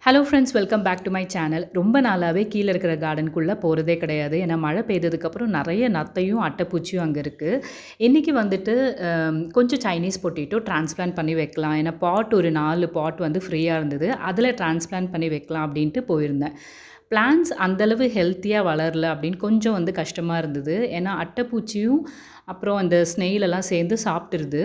Hello friends, welcome back to my channel. ரொம்ப நாளாகவே கீழே இருக்கிற கார்டனுக்குள்ளே போகிறதே கிடையாது. ஏன்னா மழை பெய்ததுக்கப்புறம் நிறைய நத்தையும் அட்டைப்பூச்சியும் அங்கே இருக்குது. இன்றைக்கி வந்துட்டு கொஞ்சம் சைனீஸ் பொட்டேட்டோ டிரான்ஸ்பிளான்ட் பண்ணி வைக்கலாம். ஏன்னா ஒரு 4 பாட் வந்து ஃப்ரீயாக இருந்தது. அதில் டிரான்ஸ்பிளான்ட் பண்ணி வைக்கலாம் அப்படின்ட்டு போயிருந்தேன். பிளான்ஸ் அந்தளவு ஹெல்த்தியாக வளரல அப்படின்னு கொஞ்சம் வந்து கஷ்டமாக இருந்தது. ஏன்னா அட்டைப்பூச்சியும் அப்புறம் அந்த ஸ்னெயிலெல்லாம் சேர்ந்து சாப்பிட்டுருது.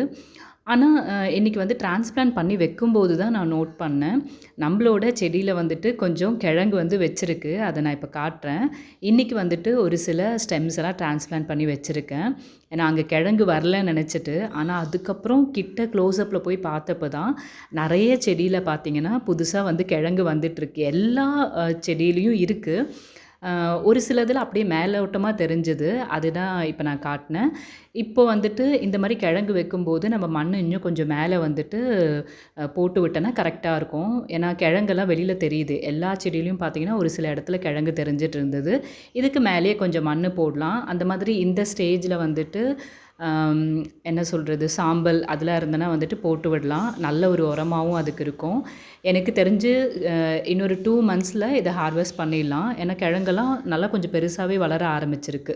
ஆனால் இன்றைக்கி வந்து டிரான்ஸ்பிளான்ட் பண்ணி வைக்கும்போது தான் நான் நோட் பண்ணேன். நம்மளோட செடியில் வந்துட்டு கொஞ்சம் கிழங்கு வந்து வச்சுருக்கு. அதை நான் இப்போ காட்டுறேன். இன்றைக்கி வந்துட்டு ஒரு சில ஸ்டெம்ஸ் எல்லாம் டிரான்ஸ்பிளான்ட் பண்ணி வச்சுருக்கேன். ஏன்னா அங்கே கிழங்கு வரலன்னு நினச்சிட்டு. ஆனால் அதுக்கப்புறம் கிட்ட க்ளோஸ்அப்பில் போய் பார்த்தப்போ தான் நிறைய செடியில் பார்த்திங்கன்னா புதுசாக வந்து கிழங்கு வந்துட்டுருக்கு. எல்லா செடியிலையும் இருக்குது. ஒரு சிலதில் அப்படியே மேலோட்டமாக தெரிஞ்சது. அதுதான் இப்போ நான் காட்டினேன். இப்போ வந்துட்டு இந்த மாதிரி கிழங்கு வைக்கும்போது நம்ம மண் இன்னும் கொஞ்சம் மேலே வந்துட்டு போட்டு விட்டோன்னா கரெக்டாக இருக்கும். ஏன்னா கிழங்கெல்லாம் வெளியில் தெரியுது. எல்லா செடியிலையும் பார்த்திங்கன்னா ஒரு சில இடத்துல கிழங்கு தெரிஞ்சிட்டு இருந்தது. இதுக்கு மேலேயே கொஞ்சம் மண் போடலாம். அந்த மாதிரி இந்த ஸ்டேஜில் வந்துட்டு என்ன சொல்கிறது, சாம்பல் அதெல்லாம் இருந்தனா வந்துட்டு போட்டு விடலாம். நல்ல ஒரு உரமாகவும் அதுக்கு இருக்கும். எனக்கு தெரிஞ்சு இன்னொரு 2 மந்த்ஸில் இதை ஹார்வெஸ்ட் பண்ணிடலாம். ஏன்னா கிழங்கெல்லாம் நல்லா கொஞ்சம் பெருசாகவே வளர ஆரம்பிச்சிருக்கு.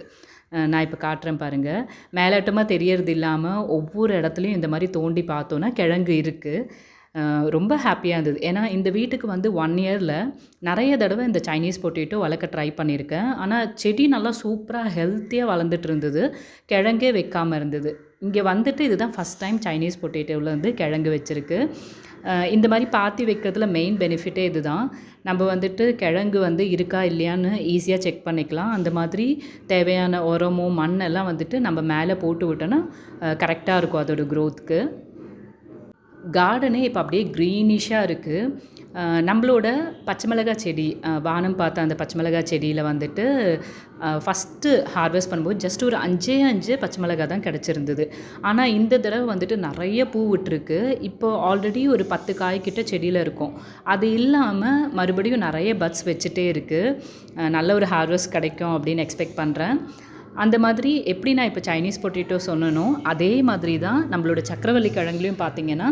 நான் இப்போ காட்டுறேன் பாருங்கள். மேலோட்டமாக தெரியறது இல்லாமல் ஒவ்வொரு இடத்துலையும் இந்த மாதிரி தோண்டி பார்த்தோன்னா கிழங்கு இருக்குது. ரொம்ப ஹாப்பியாக இருந்தது. ஏன்னா இந்த வீட்டுக்கு வந்து 1 இயரில் நிறைய தடவை இந்த சைனீஸ் பொட்டேட்டோ வளர்க்க ட்ரை பண்ணியிருக்கேன். ஆனால் செடி நல்லா சூப்பராக ஹெல்த்தியாக வளர்ந்துட்டு இருந்தது. கிழங்கே வைக்காமல் இருந்தது. இங்கே வந்துட்டு இதுதான் ஃபஸ்ட் டைம் சைனீஸ் பொட்டேட்டோவில் வந்து கிழங்கு வச்சுருக்கு. இந்த மாதிரி பாத்தி வைக்கிறதுல மெயின் பெனிஃபிட்டே இது தான். நம்ம வந்துட்டு கிழங்கு வந்து இருக்கா இல்லையான்னு ஈஸியாக செக் பண்ணிக்கலாம். அந்த மாதிரி தேவையான உரமோ மண்ணெல்லாம் வந்துட்டு நம்ம மேலே போட்டு விட்டோன்னா கரெக்டாக இருக்கும் அதோடய க்ரோத்துக்கு. கார்டனே இப்போ அப்படியே க்ரீனிஷாக இருக்குது. நம்மளோட பச்சை மிளகாய் செடி, வானம் பார்த்த அந்த பச்சை மிளகாய் செடியில் வந்துட்டு ஃபஸ்ட்டு ஹார்வெஸ்ட் பண்ணும்போது ஜஸ்ட் ஒரு 5 பச்சை மிளகாய் தான் கிடச்சிருந்தது. ஆனால் இந்த தடவை வந்துட்டு நிறைய பூ விட்டுருக்கு. இப்போ ஆல்ரெடி ஒரு 10 காய்கிட்ட செடியில் இருக்கும். அது இல்லாமல் மறுபடியும் நிறைய பட்ஸ் வச்சுட்டே இருக்குது. நல்ல ஒரு ஹார்வெஸ்ட் கிடைக்கும் அப்படின்னு எக்ஸ்பெக்ட் பண்ணுறேன். அந்த மாதிரி எப்படி நான் இப்போ சைனீஸ் பொட்டேட்டோ சொன்னனோ அதே மாதிரி தான் நம்மளோட சக்கரவள்ளி கிழங்குலையும் பார்த்திங்கன்னா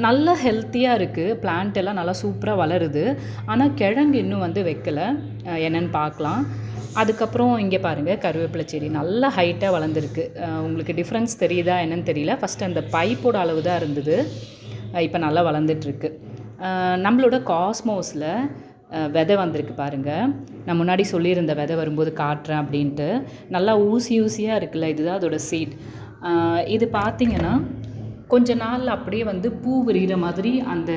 நல்ல ஹெல்த்தியாக இருக்குது. பிளான்ட் எல்லாம் நல்லா சூப்பராக வளருது. ஆனால் கிழங்கு இன்னும் வந்து வைக்கலை. என்னென்னு பார்க்கலாம். அதுக்கப்புறம் இங்கே பாருங்கள், கருவேப்பிலை செடி நல்லா ஹைட்டாக வளர்ந்துருக்கு. உங்களுக்கு டிஃப்ரென்ஸ் தெரியுதா என்னன்னு தெரியல. ஃபஸ்ட்டு அந்த பைப்போட அளவு தான் இருந்தது. இப்போ நல்லா வளர்ந்துட்டுருக்கு. நம்மளோட காஸ்மோஸில் விதை வந்திருக்கு பாருங்கள். நான் முன்னாடி சொல்லியிருந்த விதை வரும்போது காட்டுறேன் அப்படின்ட்டு. நல்லா ஊசியாக இருக்குல்ல, இதுதான் அதோட சீட். இது பார்த்திங்கன்னா கொஞ்ச நாள் அப்படியே வந்து பூ விரிகிற மாதிரி அந்த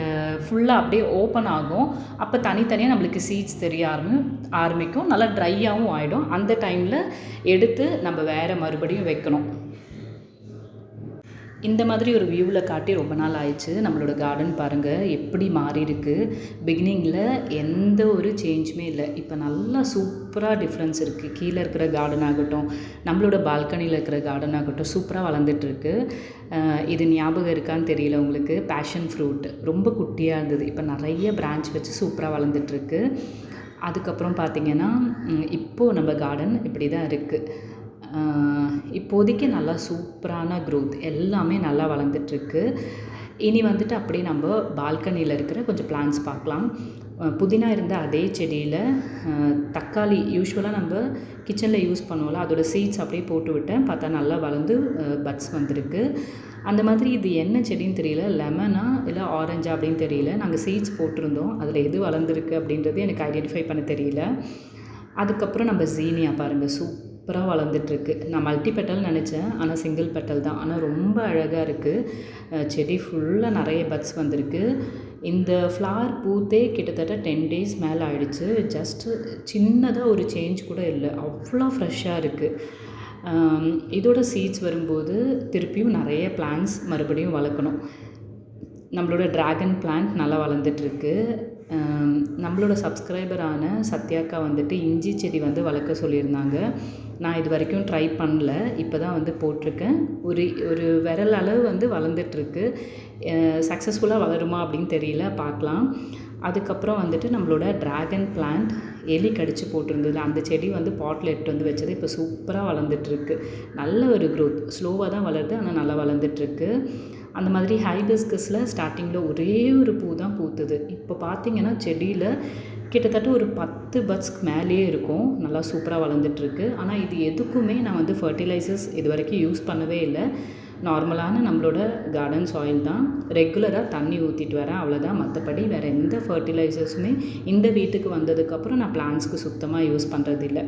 ஃபுல்லாக அப்படியே ஓப்பன் ஆகும். அப்போ தனித்தனியாக நம்மளுக்கு சீட்ஸ் தெரிய ஆரம்பிக்கும். நல்லா ட்ரையாகவும் ஆகிடும். அந்த டைமில் எடுத்து நம்ம வேறு மறுபடியும் வைக்கணும். இந்த மாதிரி ஒரு வியூவில் காட்டி ரொம்ப நாள் ஆயிடுச்சு. நம்மளோட கார்டன் பாருங்கள் எப்படி மாறி இருக்குது. பிகினிங்கில் எந்த ஒரு சேஞ்சுமே இல்லை. இப்போ நல்லா சூப்பராக டிஃப்ரென்ஸ் இருக்குது. கீழே இருக்கிற கார்டன் ஆகட்டும், நம்மளோட பால்கனியில் இருக்கிற கார்டன் ஆகட்டும் சூப்பராக வளர்ந்துட்டுருக்கு. இது ஞாபகம் இருக்கான்னு தெரியல உங்களுக்கு. பேஷன் ஃப்ரூட் ரொம்ப குட்டியாக இருந்தது. இப்போ நிறைய பிரான்ச் வச்சு சூப்பராக வளர்ந்துட்டுருக்கு. அதுக்கப்புறம் பார்த்திங்கன்னா இப்போது நம்ம கார்டன் இப்படி தான் இருக்குது. இப்போதைக்கு நல்லா சூப்பரான க்ரோத் எல்லாமே நல்லா வளர்ந்துட்டுருக்கு. இனி வந்துட்டு அப்படியே நம்ம பால்கனியில் இருக்கிற கொஞ்சம் பிளான்ட்ஸ் பார்க்கலாம். புதினா இருந்த அதே செடியில் தக்காளி யூஸ்வலாக நம்ம கிச்சனில் யூஸ் பண்ணுவோம்ல, அதோடய சீட்ஸ் அப்படியே போட்டு விட்டேன். பார்த்தா நல்லா வளர்ந்து பட்ஸ் வந்திருக்கு. அந்த மாதிரி இது என்ன செடின்னு தெரியல, லெமனா இல்லை ஆரஞ்சா அப்படின்னு தெரியல. நாங்கள் சீட்ஸ் போட்டிருந்தோம். அதில் எது வளர்ந்துருக்கு அப்படின்றது எனக்கு ஐடென்டிஃபை பண்ண தெரியல. அதுக்கப்புறம் நம்ம ஜீனியா பாருங்கள், சூப்பராக வளர்ந்துட்டுருக்கு. நான் மல்டி பெட்டல் நினச்சேன், ஆனால் சிங்கிள் பெட்டல் தான். ஆனால் ரொம்ப அழகாக இருக்குது. செடி ஃபுல்லாக நிறைய பட்ஸ் வந்திருக்கு. இந்த ஃப்ளவர் பூத்தே கிட்டத்தட்ட 10 டேஸ் மேலே ஆகிடுச்சு. ஜஸ்ட்டு சின்னதாக ஒரு சேஞ்ச் கூட இல்லை, அவ்வளோ ஃப்ரெஷ்ஷாக இருக்குது. இதோட சீட்ஸ் வரும்போது திருப்பியும் நிறைய பிளான்ட்ஸ் மறுபடியும் வளர்க்கணும். நம்மளோட ட்ராகன் பிளான்ட் நல்லா வளர்ந்துட்டுருக்கு. நம்மளோட சப்ஸ்கிரைபரான சத்யாக்கா வந்துட்டு இஞ்சி செடி வந்து வளர்க்க சொல்லியிருந்தாங்க. நான் இது வரைக்கும் ட்ரை பண்ணல. இப்போ தான் வந்து போட்டிருக்கேன். ஒரு விரல் அளவு வந்து வளர்ந்துட்டுருக்கு. சக்ஸஸ்ஃபுல்லாக வளருமா அப்படின்னு தெரியல, பார்க்கலாம். அதுக்கப்புறம் வந்துட்டு நம்மளோட ட்ராகன் பிளான்ட் எலி கடிச்சு போட்டிருந்தது. அந்த செடி வந்து பாட்டில் எடுத்து வந்து வச்சது. இப்போ சூப்பராக வளர்ந்துட்டுருக்கு. நல்ல ஒரு க்ரோத். ஸ்லோவாக தான் வளருது, ஆனால் நல்லா வளர்ந்துட்டுருக்கு. அந்த மாதிரி ஹைபிஸ்கஸில் ஸ்டார்டிங்கில் ஒரே ஒரு பூ தான் பூத்துது. இப்போ பார்த்திங்கன்னா செடியில் கிட்டத்தட்ட ஒரு 10 பட்ஸ்க்கு மேலேயே இருக்கும். நல்லா சூப்பராக வளர்ந்துட்டுருக்கு. ஆனால் இது எதுக்குமே நான் வந்து ஃபர்டிலைசர்ஸ் இது வரைக்கும் யூஸ் பண்ணவே இல்லை. நார்மலான நம்மளோட கார்டன் சாயில் தான். ரெகுலராக தண்ணி ஊற்றிட்டு வரேன், அவ்வளோதான். மற்றபடி வேறு எந்த ஃபர்டிலைசர்ஸுமே இந்த வீட்டுக்கு வந்ததுக்கப்புறம் நான் பிளான்ட்ஸ்க்கு சுத்தமாக யூஸ் பண்ணுறதில்ல.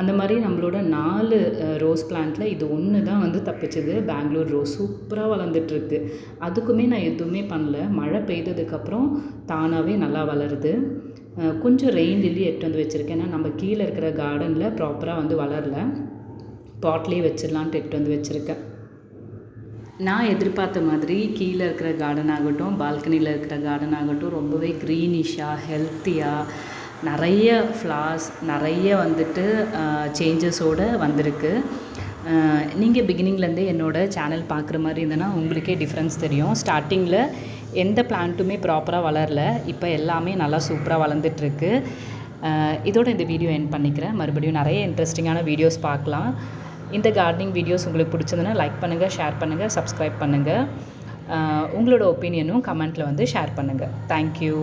அந்த மாதிரி நம்மளோட 4 ரோஸ் பிளான்ட்டில் இது ஒன்று தான் வந்து தப்பிச்சது. பெங்களூர் ரோஸ் சூப்பராக வளர்ந்துட்டுருக்கு. அதுக்குமே நான் எதுவுமே பண்ணல. மழை பெய்ததுக்கப்புறம் தானாகவே நல்லா வளருது. கொஞ்சம் ரெயின் லில்லி எடுத்து வந்து வச்சுருக்கேன். ஏன்னா நம்ம கீழே இருக்கிற கார்டனில் ப்ராப்பராக வந்து வளரல. பாட்லேயே வச்சிடலான்ட்டு எடுத்து வந்து வச்சுருக்கேன். நான் எதிர்பார்த்த மாதிரி கீழே இருக்கிற கார்டன் ஆகட்டும், பால்கனியில் இருக்கிற கார்டன் ஆகட்டும் ரொம்பவே க்ரீனிஷாக, ஹெல்த்தியாக, நிறைய ஃப்ளார்ஸ், நிறைய வந்துட்டு சேஞ்சஸோடு வந்திருக்கு. நீங்கள் பிகினிங்லேருந்தே என்னோடய சேனல் பார்க்குற மாதிரி இருந்ததுன்னா உங்களுக்கே டிஃப்ரென்ஸ் தெரியும். ஸ்டார்டிங்கில் எந்த பிளான்ட்டுமே ப்ராப்பராக வளரல. இப்போ எல்லாமே நல்லா சூப்பராக வளர்ந்துட்டுருக்கு. இதோட இந்த வீடியோ எண்ட் பண்ணிக்கிறேன். மறுபடியும் நிறைய இன்ட்ரெஸ்டிங்கான வீடியோஸ் பார்க்கலாம். இந்த கார்டனிங் வீடியோஸ் உங்களுக்கு பிடிச்சதுன்னா லைக் பண்ணுங்கள், ஷேர் பண்ணுங்கள், சப்ஸ்கிரைப் பண்ணுங்கள். உங்களோட ஒப்பீனியனும் கமெண்ட்டில் வந்து ஷேர் பண்ணுங்கள். தேங்க்யூ.